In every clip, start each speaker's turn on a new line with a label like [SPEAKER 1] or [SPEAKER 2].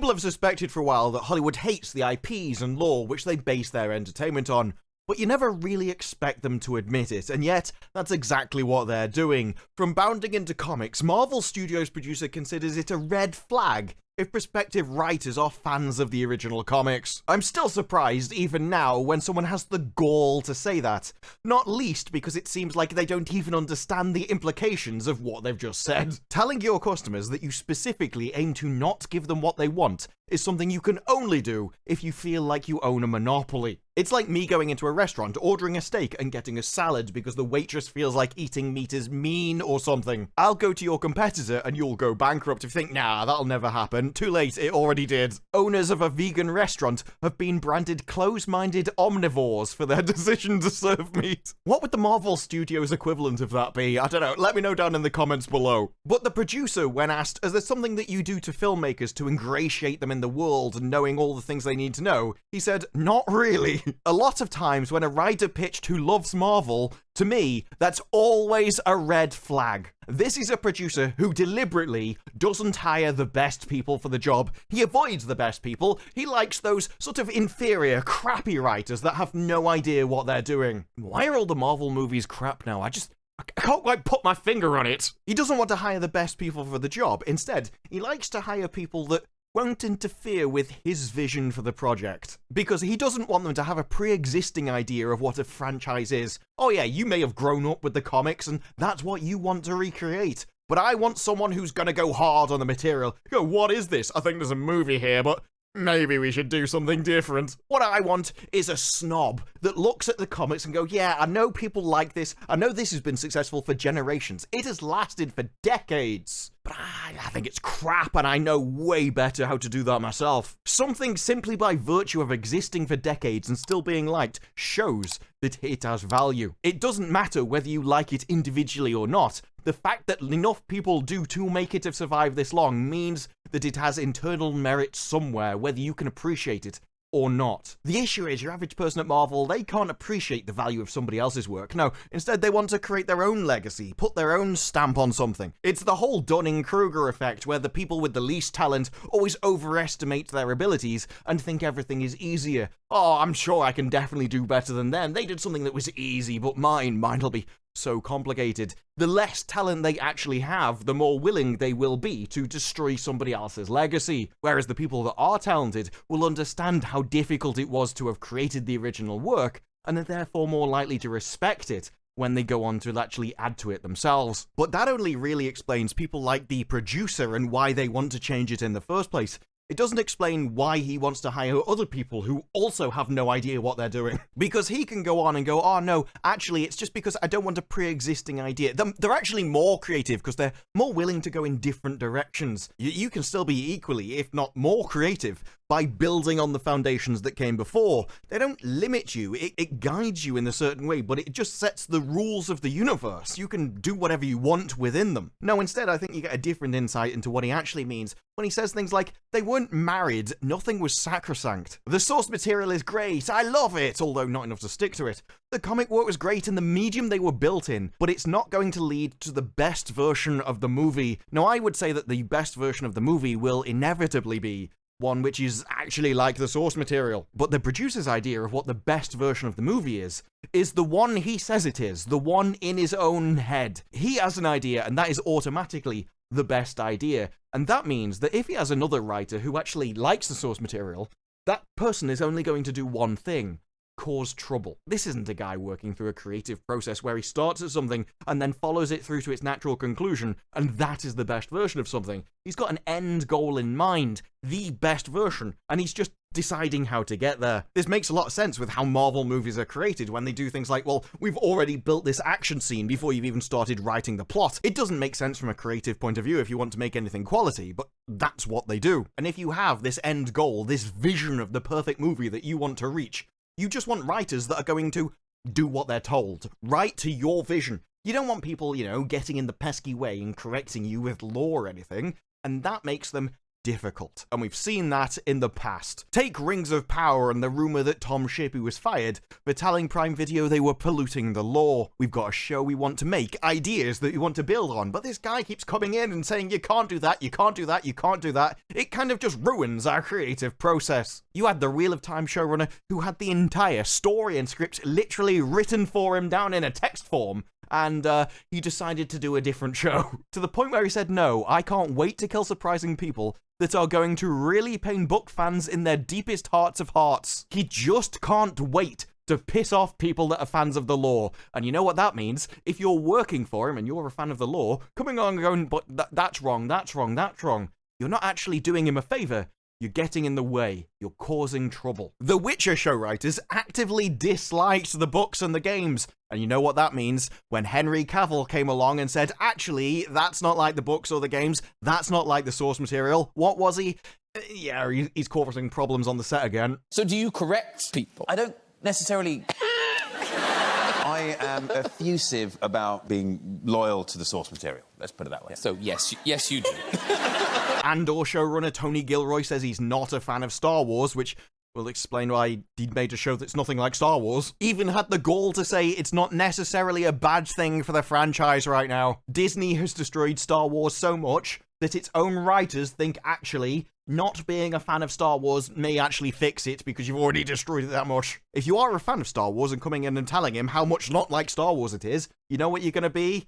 [SPEAKER 1] People have suspected for a while that Hollywood hates the IPs and lore which they base their entertainment on, but you never really expect them to admit it, and yet, that's exactly what they're doing. From bounding into comics, Marvel Studios' producer considers it a red flag if prospective writers are fans of the original comics. I'm still surprised, even now, when someone has the gall to say that, not least because it seems like they don't even understand the implications of what they've just said. Telling your customers that you specifically aim to not give them what they want is something you can only do if you feel like you own a monopoly. It's like me going into a restaurant, ordering a steak and getting a salad because the waitress feels like eating meat is mean or something. I'll go to your competitor and you'll go bankrupt if you think, nah, that'll never happen. Too late, it already did. Owners of a vegan restaurant have been branded close-minded omnivores for their decision to serve meat. What would the Marvel Studios equivalent of that be? I don't know, let me know down in the comments below. But the producer, when asked, is there something that you do to filmmakers to ingratiate them in the world and knowing all the things they need to know, he said, not really. A lot of times when a writer pitched who loves Marvel, to me, that's always a red flag. This is a producer who deliberately doesn't hire the best people for the job. He avoids the best people. He likes those sort of inferior, crappy writers that have no idea what they're doing. Why are all the Marvel movies crap now? I can't quite put my finger on it. He doesn't want to hire the best people for the job. Instead, he likes to hire people that won't interfere with his vision for the project, because he doesn't want them to have a pre-existing idea of what a franchise is. Oh yeah, you may have grown up with the comics and that's what you want to recreate, but I want someone who's gonna go hard on the material. Go, what is this? I think there's a movie here, but maybe we should do something different. What I want is a snob that looks at the comics and go, yeah, I know people like this. I know this has been successful for generations. It has lasted for decades. But I think it's crap and I know way better how to do that myself. Something simply by virtue of existing for decades and still being liked shows that it has value. It doesn't matter whether you like it individually or not. The fact that enough people do to make it have survived this long means that it has internal merit somewhere, whether you can appreciate it or not. The issue is, your average person at Marvel, they can't appreciate the value of somebody else's work. No, instead they want to create their own legacy, put their own stamp on something. It's the whole Dunning-Kruger effect, where the people with the least talent always overestimate their abilities and think everything is easier. Oh, I'm sure I can definitely do better than them. They did something that was easy, but mine'll be so complicated. The less talent they actually have, the more willing they will be to destroy somebody else's legacy. Whereas the people that are talented will understand how difficult it was to have created the original work, and are therefore more likely to respect it when they go on to actually add to it themselves. But that only really explains people like the producer and why they want to change it in the first place. It doesn't explain why he wants to hire other people who also have no idea what they're doing. Because he can go on and go, oh no, actually it's just because I don't want a pre-existing idea. They're actually more creative because they're more willing to go in different directions. You can still be equally, if not more creative, by building on the foundations that came before. They don't limit you, it guides you in a certain way, but it just sets the rules of the universe. You can do whatever you want within them. No, instead I think you get a different insight into what he actually means when he says things like, they weren't married, nothing was sacrosanct. The source material is great, I love it, although not enough to stick to it. The comic work was great in the medium they were built in, but it's not going to lead to the best version of the movie. Now, I would say that the best version of the movie will inevitably be one which is actually like the source material. But the producer's idea of what the best version of the movie is the one he says it is, the one in his own head. He has an idea, and that is automatically the best idea. And that means that if he has another writer who actually likes the source material, that person is only going to do one thing: cause trouble. This isn't a guy working through a creative process where he starts at something and then follows it through to its natural conclusion, and that is the best version of something. He's got an end goal in mind, the best version, and he's just deciding how to get there. This makes a lot of sense with how Marvel movies are created when they do things like, well, we've already built this action scene before you've even started writing the plot. It doesn't make sense from a creative point of view if you want to make anything quality, but that's what they do. And if you have this end goal, this vision of the perfect movie that you want to reach, you just want writers that are going to do what they're told, write to your vision. You don't want people, getting in the pesky way and correcting you with lore or anything, and that makes them difficult. And we've seen that in the past. Take Rings of Power and the rumor that Tom Shippey was fired for telling Prime Video they were polluting the law. We've got a show we want to make, ideas that we want to build on, but this guy keeps coming in and saying you can't do that, you can't do that, you can't do that. It kind of just ruins our creative process. You had the Wheel of Time showrunner who had the entire story and script literally written for him down in a text form, and he decided to do a different show. To the point where he said, no, I can't wait to kill surprising people that are going to really pain book fans in their deepest hearts of hearts. He just can't wait to piss off people that are fans of the law. And you know what that means? If you're working for him and you're a fan of the law, coming along and going, but that's wrong, that's wrong, that's wrong, you're not actually doing him a favor. You're getting in the way. You're causing trouble. The Witcher show writers actively disliked the books and the games. And you know what that means? When Henry Cavill came along and said, actually, that's not like the books or the games. That's not like the source material. What was he? Yeah, he's causing problems on the set again.
[SPEAKER 2] So do you correct people?
[SPEAKER 3] I don't necessarily... I am effusive about being loyal to the source material. Let's put it that way.
[SPEAKER 2] So yes, you do.
[SPEAKER 1] Andor showrunner Tony Gilroy says he's not a fan of Star Wars, which will explain why he made a show that's nothing like Star Wars. Even had the gall to say it's not necessarily a bad thing for the franchise right now. Disney has destroyed Star Wars so much that its own writers think actually not being a fan of Star Wars may actually fix it because you've already destroyed it that much. If you are a fan of Star Wars and coming in and telling him how much not like Star Wars it is, you know what you're going to be?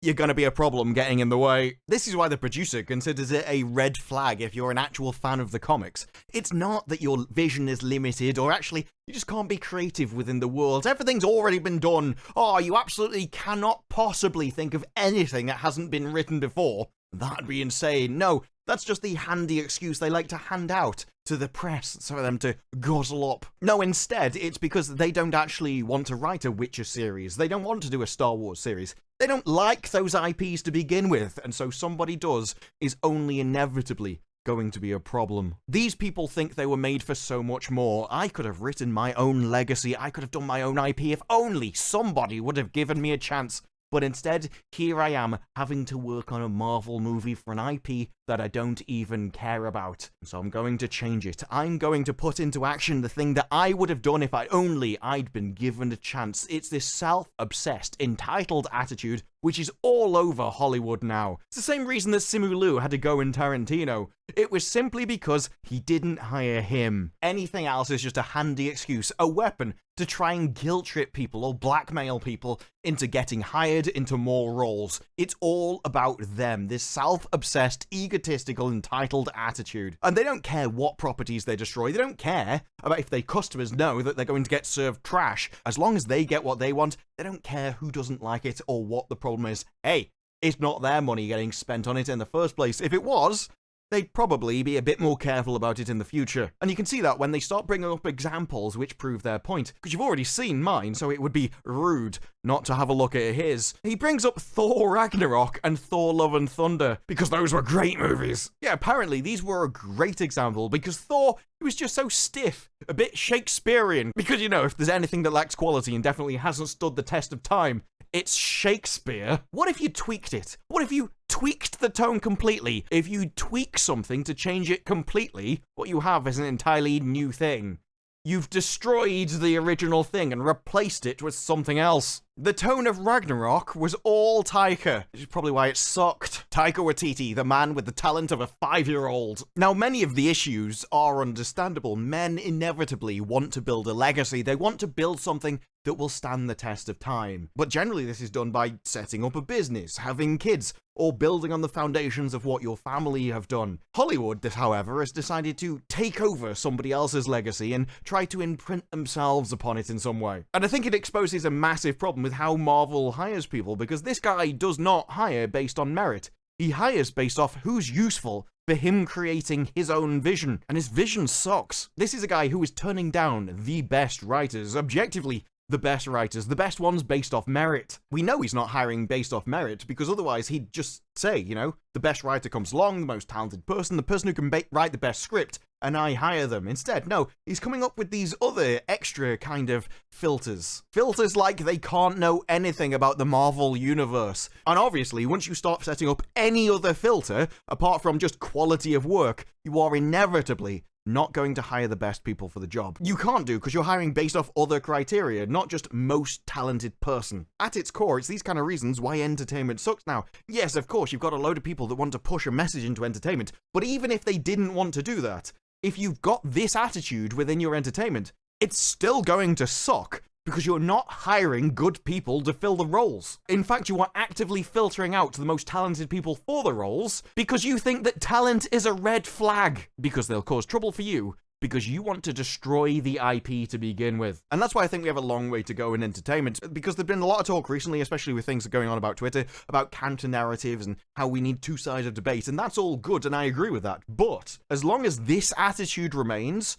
[SPEAKER 1] You're going to be a problem getting in the way. This is why the producer considers it a red flag if you're an actual fan of the comics. It's not that your vision is limited, or actually, you just can't be creative within the world. Everything's already been done. Oh, you absolutely cannot possibly think of anything that hasn't been written before. That'd be insane. No, that's just the handy excuse they like to hand out to the press so for them to guzzle up. No, instead, it's because they don't actually want to write a Witcher series. They don't want to do a Star Wars series. They don't like those IPs to begin with, and so somebody does is only inevitably going to be a problem. These people think they were made for so much more. I could have written my own legacy. I could have done my own IP if only somebody would have given me a chance. But instead, here I am, having to work on a Marvel movie for an IP that I don't even care about. So I'm going to change it. I'm going to put into action the thing that I would have done if I'd been given a chance. It's this self-obsessed, entitled attitude which is all over Hollywood now. It's the same reason that Simu Liu had to go in Tarantino. It was simply because he didn't hire him. Anything else is just a handy excuse, a weapon to try and guilt trip people or blackmail people into getting hired into more roles. It's all about them, this self-obsessed, egotistical, entitled attitude. And they don't care what properties they destroy. They don't care about if their customers know that they're going to get served trash. As long as they get what they want, they don't care who doesn't like it or what the problem is. Hey, it's not their money getting spent on it in the first place. If it was, they'd probably be a bit more careful about it in the future. And you can see that when they start bringing up examples which prove their point, because you've already seen mine, so it would be rude not to have a look at his. He brings up Thor Ragnarok and Thor Love and Thunder, because those were great movies. Yeah, apparently these were a great example, because Thor, he was just so stiff, a bit Shakespearean, because, you know, if there's anything that lacks quality and definitely hasn't stood the test of time, it's Shakespeare. What if you tweaked it? What if you tweaked the tone completely? If you tweak something to change it completely, what you have is an entirely new thing. You've destroyed the original thing and replaced it with something else. The tone of Ragnarok was all Taika, which is probably why it sucked. Taika Waititi, the man with the talent of a 5-year-old. Now, many of the issues are understandable. Men inevitably want to build a legacy. They want to build something that will stand the test of time. But generally this is done by setting up a business, having kids, or building on the foundations of what your family have done. Hollywood, however, has decided to take over somebody else's legacy and try to imprint themselves upon it in some way. And I think it exposes a massive problem with how Marvel hires people, because this guy does not hire based on merit. He hires based off who's useful for him creating his own vision, and his vision sucks. This is a guy who is turning down the best writers, objectively the best writers, the best ones based off merit. We know he's not hiring based off merit, because otherwise he'd just say, you know, the best writer comes along, the most talented person, the person who can write the best script, and I hire them. Instead, no, he's coming up with these other extra kind of filters. Filters like they can't know anything about the Marvel universe. And obviously, once you start setting up any other filter, apart from just quality of work, you are inevitably not going to hire the best people for the job. You can't do, because you're hiring based off other criteria, not just most talented person. At its core, it's these kind of reasons why entertainment sucks now. Yes, of course, you've got a load of people that want to push a message into entertainment, but even if they didn't want to do that, if you've got this attitude within your entertainment, it's still going to suck, because you're not hiring good people to fill the roles. In fact, you are actively filtering out the most talented people for the roles because you think that talent is a red flag, because they'll cause trouble for you, because you want to destroy the IP to begin with. And that's why I think we have a long way to go in entertainment, because there's been a lot of talk recently, especially with things going on about Twitter, about counter-narratives and how we need two sides of debate, and that's all good, and I agree with that. But as long as this attitude remains,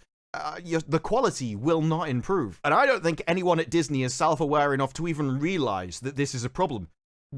[SPEAKER 1] the quality will not improve. And I don't think anyone at Disney is self-aware enough to even realize that this is a problem,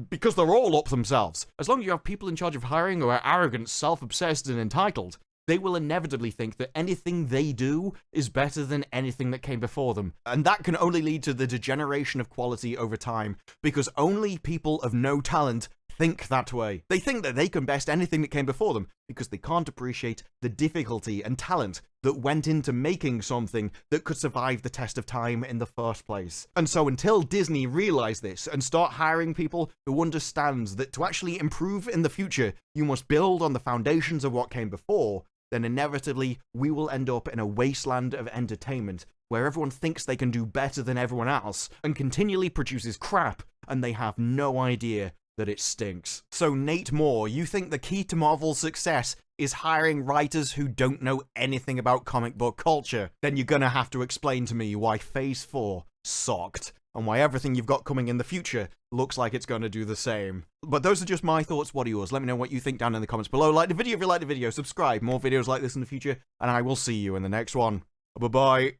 [SPEAKER 1] because they're all up themselves. As long as you have people in charge of hiring who are arrogant, self-obsessed, and entitled, they will inevitably think that anything they do is better than anything that came before them. And that can only lead to the degeneration of quality over time, because only people of no talent think that way. They think that they can best anything that came before them, because they can't appreciate the difficulty and talent that went into making something that could survive the test of time in the first place. And so until Disney realize this and start hiring people who understand that to actually improve in the future, you must build on the foundations of what came before, then inevitably we will end up in a wasteland of entertainment where everyone thinks they can do better than everyone else and continually produces crap, and they have no idea that it stinks. So Nate Moore, you think the key to Marvel's success is hiring writers who don't know anything about comic book culture? Then you're gonna have to explain to me why Phase 4 sucked, and why everything you've got coming in the future looks like it's gonna do the same. But those are just my thoughts. What are yours? Let me know what you think down in the comments below. Like the video if you like the video, subscribe, more videos like this in the future, and I will see you in the next one. Bye-bye.